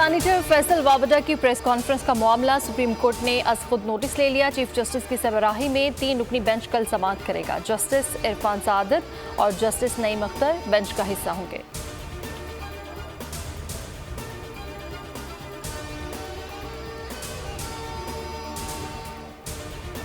Senator Faisal Vawda की press conference का मामला सुप्रीम कोर्ट ने अज खुद नोटिस ले लिया। चीफ जस्टिस की सरबराही में 3 रुकनी बेंच कल समाअत करेगा। जस्टिस इरफान सादत और जस्टिस नईम अख्तर बेंच का हिस्सा होंगे।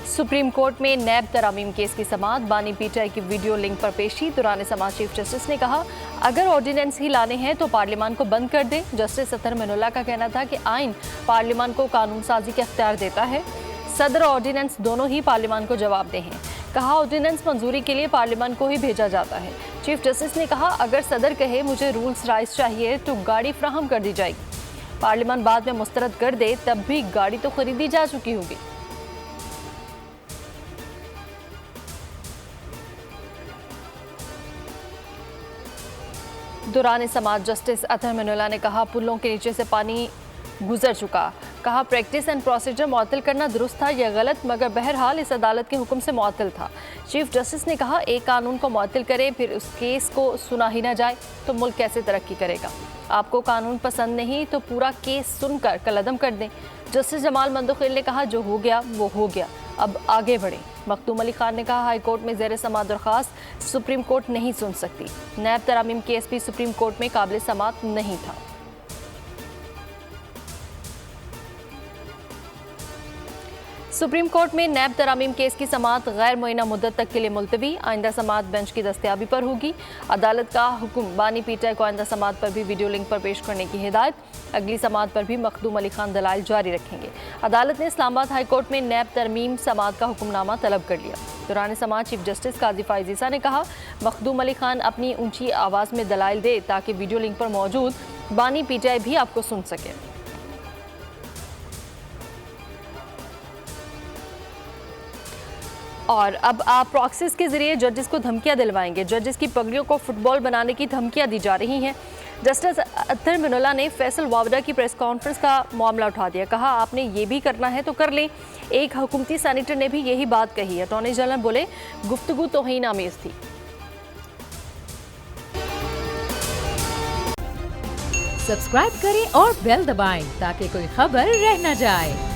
सुप्रीम कोर्ट में नैब तरामीम केस की समाअत, बानी पीटीआई की वीडियो लिंक पर पेशी। दौरान समाअत चीफ जस्टिस ने कहा, अगर ऑर्डिनेंस ही लाने हैं तो पार्लियामान को बंद कर दे। जस्टिस अतर मनोला का कहना था कि आइन पार्लियामान को कानून साजी के अख्तियार देता है। सदर और ऑर्डिनेंस दोनों ही पार्लियामान को जवाबदेह हैं। कहा, ऑर्डिनेंस मंजूरी के लिए पार्लियामान को ही भेजा जाता है। चीफ जस्टिस ने कहा, अगर सदर कहे मुझे रूल्स राइज चाहिए तो गाड़ी फ्राहम कर दी जाएगी। पार्लियामान बाद में मुस्तरद कर दे तब भी गाड़ी तो खरीदी जा चुकी होगी। दौरान समाअत जस्टिस अतर मनोला ने कहा, पुलों के नीचे से पानी गुजर चुका। कहा, प्रैक्टिस एंड प्रोसीजर मुअत्तल करना दुरुस्त था या गलत, मगर बहरहाल इस अदालत के हुक्म से मुअत्तल था। चीफ जस्टिस ने कहा, एक कानून को मुअत्तल करे फिर उस केस को सुना ही ना जाए तो मुल्क कैसे तरक्की करेगा। आपको कानून पसंद नहीं तो पूरा केस सुनकर कलअदम कर दें। जस्टिस जमाल मंदोखिल ने कहा, जो हो गया वो हो गया, अब आगे बढ़ें। मखदूम अली खान ने कहा, हाई कोर्ट में ज़ेर समाअत दरख्वास्त सुप्रीम कोर्ट नहीं सुन सकती। नैब तरामीम केस भी सुप्रीम कोर्ट में काबिल समाअत नहीं था। सुप्रीम कोर्ट में नैब तरामीम केस की समाअत गैर मुअय्यना मुद्दत तक के लिए मुलतवी। आइंदा समाअत बेंच की दस्तयाबी पर होगी। अदालत का हुक्म, बानी पीटीआई को आइंदा समाअत पर भी वीडियो लिंक पर पेश करने की हिदायत। अगली समाअत पर भी मखदूम अली खान दलाइल जारी रखेंगे। अदालत ने इस्लामाबाद हाई कोर्ट में नैब तरमीम समाअत का हुक्मनामा तलब कर लिया। दौरान समाअत चीफ जस्टिस काजी फाइज ईसा ने कहा, मखदूम अली खान अपनी ऊंची आवाज़ में दलाइल दे ताकि वीडियो लिंक पर मौजूद बानी पीटीआई भी आपको सुन सके। और अब आप प्रॉक्सीज के जरिए जजेस को धमकियां दिलवाएंगे। जजेस की पगड़ियों को फुटबॉल बनाने की धमकियां दी जा रही हैं। जस्टिस अतर मनोला ने फैसल वावडा की प्रेस कॉन्फ्रेंस का मामला उठा दिया। कहा, आपने ये भी करना है तो कर लें। एक हुकूमती सैनिटर ने भी यही बात कही है। अटॉर्नी जनरल बोले, गुफ्तगू तौहीन आमेज थी। सब्सक्राइब करें और बेल दबाएं ताकि कोई खबर रह न जाए।